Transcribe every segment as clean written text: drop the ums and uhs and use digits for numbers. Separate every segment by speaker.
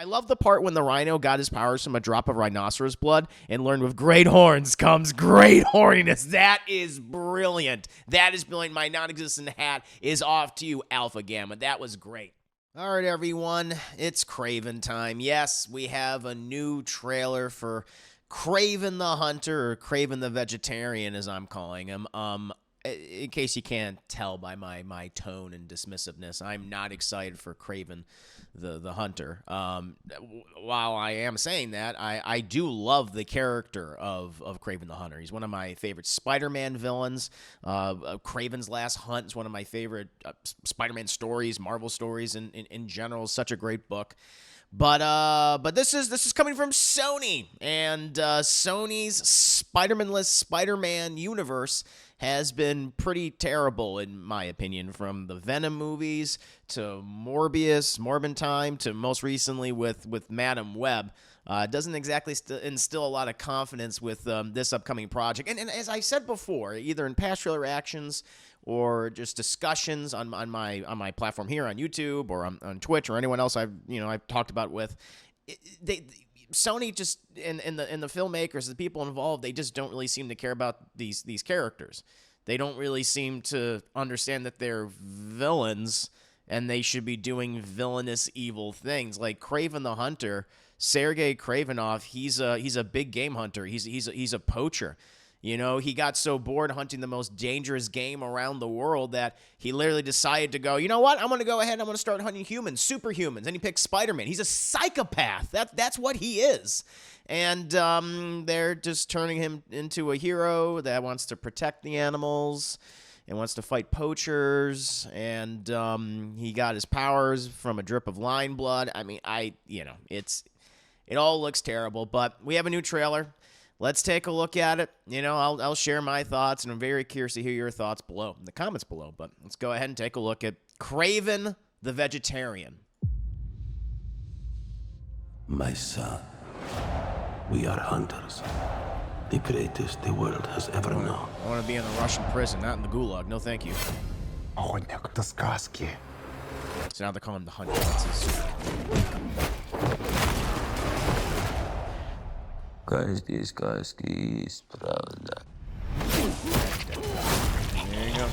Speaker 1: I love the part when the rhino got his powers from a drop of rhinoceros blood and learned with great horns comes great horniness. That is brilliant. That is brilliant. My non-existent hat is off to you, Alpha Gamma. That was great. All right, everyone. It's Kraven time. Yes, we have a new trailer for Kraven the Hunter, or Kraven the Vegetarian, as I'm calling him. In case you can't tell by my tone and dismissiveness, I'm not excited for Kraven the Hunter. While I am saying that, I do love the character of Kraven the Hunter. He's one of my favorite Spider-Man villains. Kraven's Last Hunt is one of my favorite Spider-Man stories, Marvel stories in general. It's such a great book. But this is coming from Sony, and Sony's Spider-Man-less Spider-Man universe has been pretty terrible, in my opinion, from the Venom movies to Morbius, Morbin Time, to most recently with Madam Web. Doesn't exactly instill a lot of confidence with this upcoming project. And as I said before, either in past trailer reactions or just discussions on my platform here on YouTube or on Twitch or anyone else I've talked about with, Sony just and the filmmakers, the people involved, they just don't really seem to care about these characters. They don't really seem to understand that they're villains and they should be doing villainous evil things. Like Kraven the Hunter, Sergei Kravinoff, he's a big game hunter. He's a poacher. You know, he got so bored hunting the most dangerous game around the world that he literally decided to go, you know what? I'm going to go ahead and I'm going to start hunting humans, superhumans. And he picked Spider-Man. He's a psychopath. That's what he is. And they're just turning him into a hero that wants to protect the animals and wants to fight poachers. And he got his powers from a drip of lion blood. I mean, it all looks terrible. But we have a new trailer. Let's take a look at it. You know, I'll share my thoughts, and I'm very curious to hear your thoughts below, in the comments below. But let's go ahead and take a look at Kraven the Vegetarian.
Speaker 2: My son, we are hunters. The greatest the world has ever known.
Speaker 1: I want to be in a Russian prison, not in the gulag. No, thank you.
Speaker 3: Охотник до сказки.
Speaker 1: So now they're calling him the Hunter. That's his...
Speaker 4: Каждой сказки есть правда.
Speaker 1: There you go.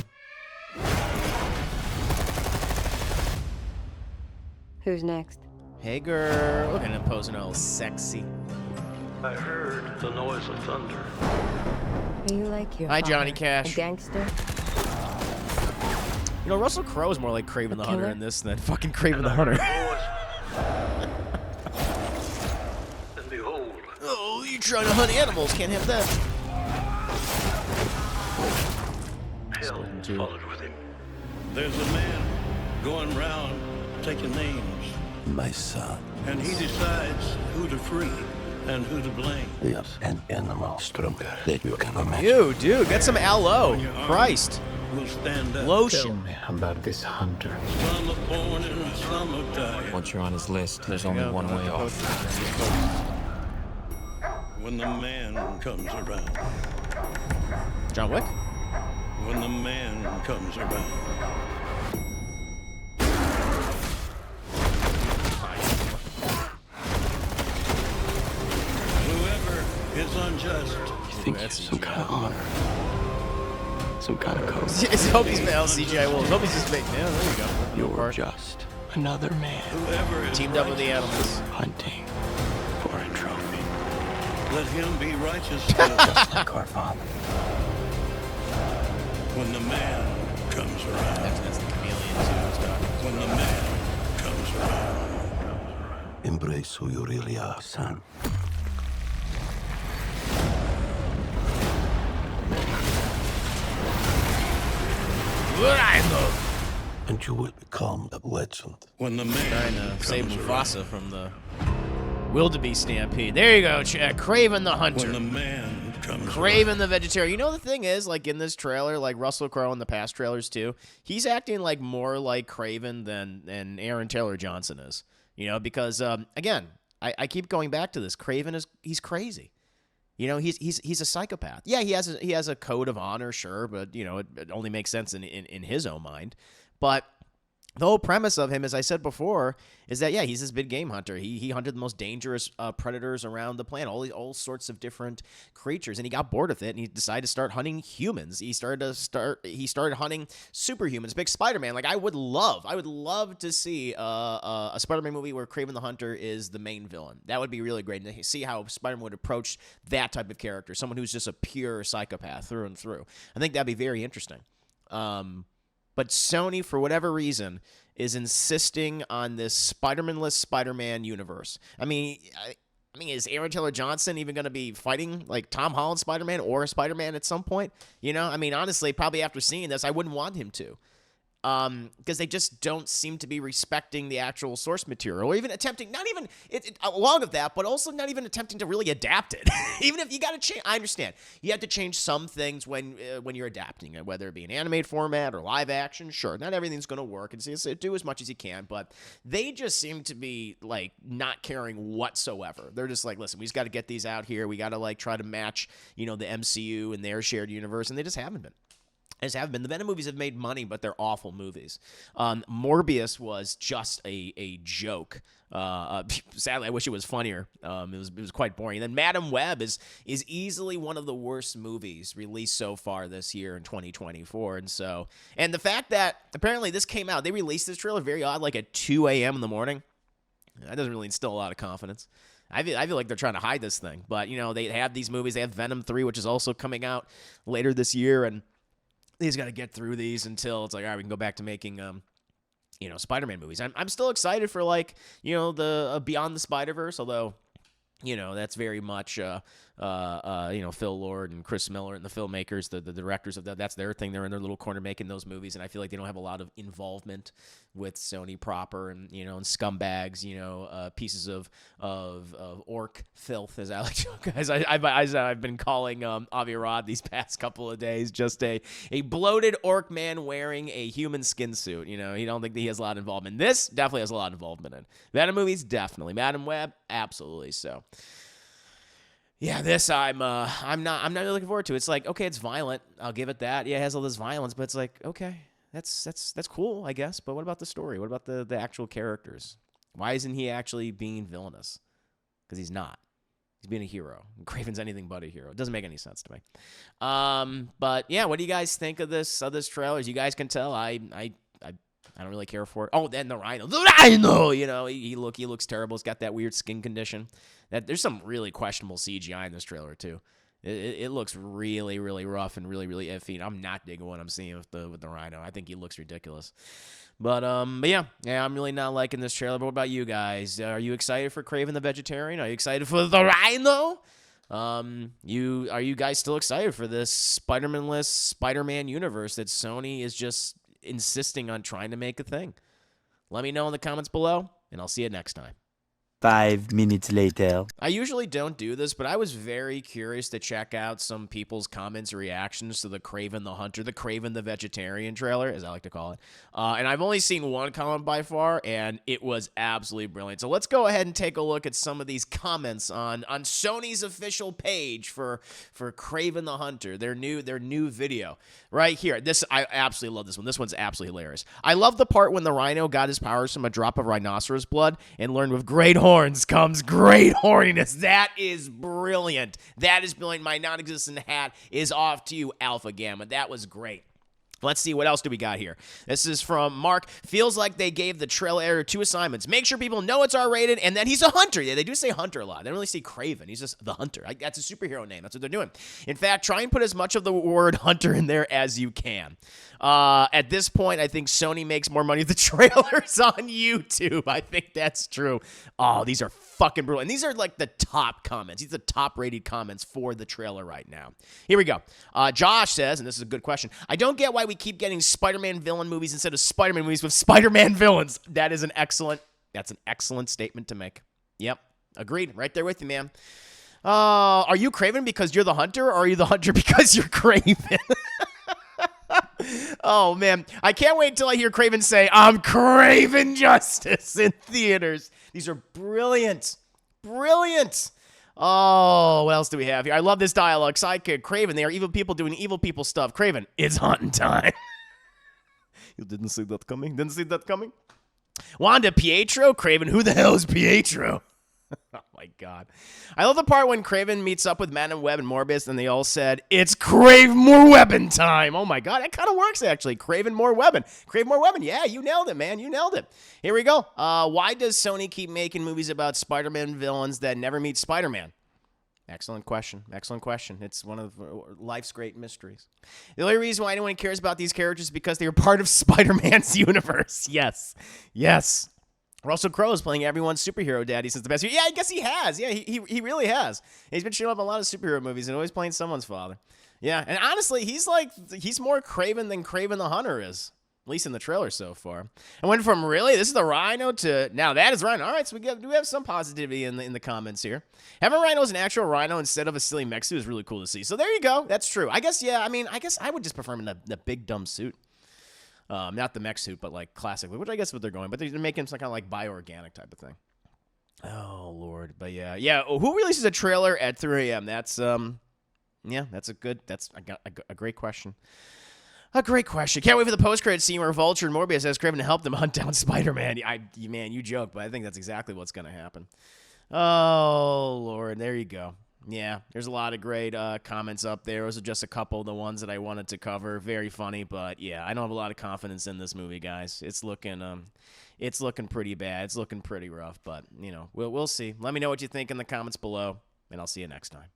Speaker 5: Who's next?
Speaker 1: Hey, girl. Looking at posing all sexy.
Speaker 2: I heard the noise of thunder.
Speaker 5: Are you like your
Speaker 1: Hi,
Speaker 5: father,
Speaker 1: Johnny Cash.
Speaker 5: a gangster?
Speaker 1: You know, Russell Crowe is more like Kraven the Hunter
Speaker 5: killer?
Speaker 1: in this than fucking Kraven the Hunter.
Speaker 2: And behold,
Speaker 1: Oh, you're trying to hunt animals. Can't have that.
Speaker 2: hell followed with him.
Speaker 6: There's a man going round taking names,
Speaker 2: My son,
Speaker 6: and he decides who to free and who to blame.
Speaker 2: is an animal stronger than you can imagine.
Speaker 1: Ew, dude, get some aloe. Christ.
Speaker 6: Will stand up.
Speaker 3: Tell
Speaker 1: Lotion.
Speaker 3: me about this hunter.
Speaker 6: Some are born and some are dying.
Speaker 4: Once you're on his list, there's only
Speaker 1: Yeah,
Speaker 4: one way off.
Speaker 6: When the man comes around.
Speaker 1: John Wick?
Speaker 6: When the man comes around. Whoever is unjust.
Speaker 2: You think
Speaker 1: that's
Speaker 2: you're some kind of honor? Some kind of code?
Speaker 1: I hope he's CGI Wolves. Hope he's just making. Yeah, there you go.
Speaker 2: You're just another man
Speaker 6: Whoever is
Speaker 1: Teamed up with the
Speaker 6: righteous,
Speaker 1: animals.
Speaker 2: hunting for a trophy.
Speaker 6: let him be righteous too.
Speaker 2: Just like our father.
Speaker 6: When the man comes around.
Speaker 1: That's the chameleon too.
Speaker 6: When the man comes around.
Speaker 2: Embrace who you really are, son. And you will become a legend.
Speaker 6: When the
Speaker 1: Trying
Speaker 6: man
Speaker 1: to
Speaker 6: comes
Speaker 1: save
Speaker 6: around.
Speaker 1: Mufasa from the wildebeest stampede. There you go, Kraven the Hunter.
Speaker 6: When the man comes
Speaker 1: Kraven the Vegetarian. You know, the thing is, like, in this trailer, like Russell Crowe in the past trailers too, he's acting like more like Kraven than Aaron Taylor Johnson is. You know, because again, I keep going back to this. Kraven he's crazy. You know, he's a psychopath. Yeah, he has a code of honor, sure, but you know, it only makes sense in his own mind. But the whole premise of him, as I said before, is that, yeah, he's this big game hunter. He hunted the most dangerous predators around the planet, all sorts of different creatures, and he got bored with it, and he decided to start hunting humans. He started hunting superhumans, big Spider-Man. Like, I would love to see a Spider-Man movie where Kraven the Hunter is the main villain. That would be really great, and to see how Spider-Man would approach that type of character, someone who's just a pure psychopath through and through. I think that'd be very interesting. But Sony, for whatever reason, is insisting on this Spider-Man-less Spider-Man universe. I mean, is Aaron Taylor Johnson even going to be fighting like Tom Holland Spider-Man or Spider-Man at some point? You know, I mean, honestly, probably after seeing this, I wouldn't want him to. Because they just don't seem to be respecting the actual source material, or even attempting, not even along with that, but also not even attempting to really adapt it. Even if you got to change, I understand you have to change some things when you're adapting it, whether it be an animated format or live action. Sure, not everything's going to work, and so do as much as you can. But they just seem to be like not caring whatsoever. They're just like, listen, we just got to get these out here. We got to like try to match, the MCU and their shared universe, and they just haven't been. The Venom movies have made money, but they're awful movies. Morbius was just a joke. Sadly, I wish it was funnier. It was quite boring. And then Madam Web is easily one of the worst movies released so far this year in 2024. And the fact that apparently this came out, they released this trailer very odd, like at 2 a.m. in the morning. That doesn't really instill a lot of confidence. I feel like they're trying to hide this thing. But, they have these movies. They have Venom 3, which is also coming out later this year, and they just got to get through these until it's like, all right, we can go back to making, Spider-Man movies. I'm still excited for, like, the Beyond the Spider-Verse, although, that's very much, Phil Lord and Chris Miller and the filmmakers, the directors of that. That's their thing. They're in their little corner making those movies, and I feel like they don't have a lot of involvement with Sony proper, and and scumbags, pieces of orc filth, as I like to, as I've been calling Avi Arad these past couple of days, just a bloated orc man wearing a human skin suit. You don't think that he has a lot of involvement. This definitely has a lot of involvement in Venom movies, definitely. Madam Web, absolutely so. Yeah, this I'm not really looking forward to. It's like, okay, it's violent. I'll give it that. Yeah, it has all this violence, but it's like, okay, that's cool, I guess. But what about the story? What about the actual characters? Why isn't he actually being villainous? Because he's not. He's being a hero. Kraven's anything but a hero. It doesn't make any sense to me. But yeah, what do you guys think of this trailer? As you guys can tell, I don't really care for it. Oh, then the Rhino. The Rhino! He looks terrible. He's got that weird skin condition. There's some really questionable CGI in this trailer, too. It looks really, really rough and really, really iffy. I'm not digging what I'm seeing with the Rhino. I think he looks ridiculous. But yeah, I'm really not liking this trailer. But what about you guys? Are you excited for Kraven the Vegetarian? Are you excited for the Rhino? Are you guys still excited for this Spider-Man-less Spider-Man universe that Sony is just insisting on trying to make a thing? Let me know in the comments below, and I'll see you next time.
Speaker 7: 5 minutes later.
Speaker 1: I usually don't do this, but I was very curious to check out some people's comments or reactions to the Kraven the Hunter, the Kraven the Vegetarian trailer, as I like to call it. And I've only seen one comment by far, and it was absolutely brilliant. So let's go ahead and take a look at some of these comments on Sony's official page for Kraven the Hunter, their new video. Right here. I absolutely love this one. This one's absolutely hilarious. I love the part when the Rhino got his powers from a drop of rhinoceros blood and learned with great horns comes great horniness. That is brilliant. That is brilliant. My non-existent hat is off to you, Alpha Gamma. That was great. Let's see, what else do we got here? This is from Mark. Feels like they gave the trailer editor 2 assignments. Make sure people know it's R-rated and that he's a hunter. Yeah, they do say hunter a lot. They don't really say Kraven. He's just the hunter. That's a superhero name. That's what they're doing. In fact, try and put as much of the word hunter in there as you can. At this point, I think Sony makes more money with the trailers on YouTube. I think that's true. Oh, these are fucking brutal. And these are like the top comments. These are the top rated comments for the trailer right now. Here we go. Josh says, and this is a good question, I don't get why we keep getting Spider-Man villain movies instead of Spider-Man movies with Spider-Man villains. That's an excellent statement to make. Yep. Agreed. Right there with you, man. Are you Kraven because you're the hunter, or are you the hunter because you're Kraven? Oh, man. I can't wait until I hear Kraven say, I'm Kraven Justice in theaters. These are brilliant. Brilliant. Oh, what else do we have here? I love this dialogue. Sidekick, Kraven, they are evil people doing evil people stuff. Kraven, it's hunting time. You didn't see that coming? Didn't see that coming? Wanda Pietro? Kraven, who the hell is Pietro? Oh, my God. I love the part when Kraven meets up with Madam Web and Morbius, and they all said, it's Crave More Weapon time. Oh, my God. That kind of works, actually. Kraven More Weapon. Crave More Weapon. Yeah, you nailed it, man. You nailed it. Here we go. Why does Sony keep making movies about Spider-Man villains that never meet Spider-Man? Excellent question. Excellent question. It's one of life's great mysteries. The only reason why anyone cares about these characters is because they are part of Spider-Man's universe. Yes. Yes. Russell Crowe is playing everyone's superhero daddy since the best year. Yeah, I guess he has. Yeah, he really has. He's been showing up in a lot of superhero movies and always playing someone's father. Yeah, and honestly, he's more Kraven than Kraven the Hunter is. At least in the trailer so far. I went from really, this is the Rhino to now that is Rhino. All right, so we have some positivity in the comments here. Having Rhino as an actual Rhino instead of a silly mech suit is really cool to see. So there you go. That's true. I guess, yeah, I guess I would just prefer him in the big dumb suit. Not the mech suit, but like classically, which I guess is what they're going. But they're making some kind of like bioorganic type of thing. Oh Lord, but yeah. Who releases a trailer at 3 a.m.? That's that's a great question. A great question. Can't wait for the post-credit scene where Vulture and Morbius has Kraven to help them hunt down Spider-Man. Man, you joke, but I think that's exactly what's going to happen. Oh Lord, there you go. Yeah, there's a lot of great comments up there. Those are just a couple of the ones that I wanted to cover. Very funny, but yeah, I don't have a lot of confidence in this movie, guys. It's looking pretty bad. It's looking pretty rough, but we'll see. Let me know what you think in the comments below, and I'll see you next time.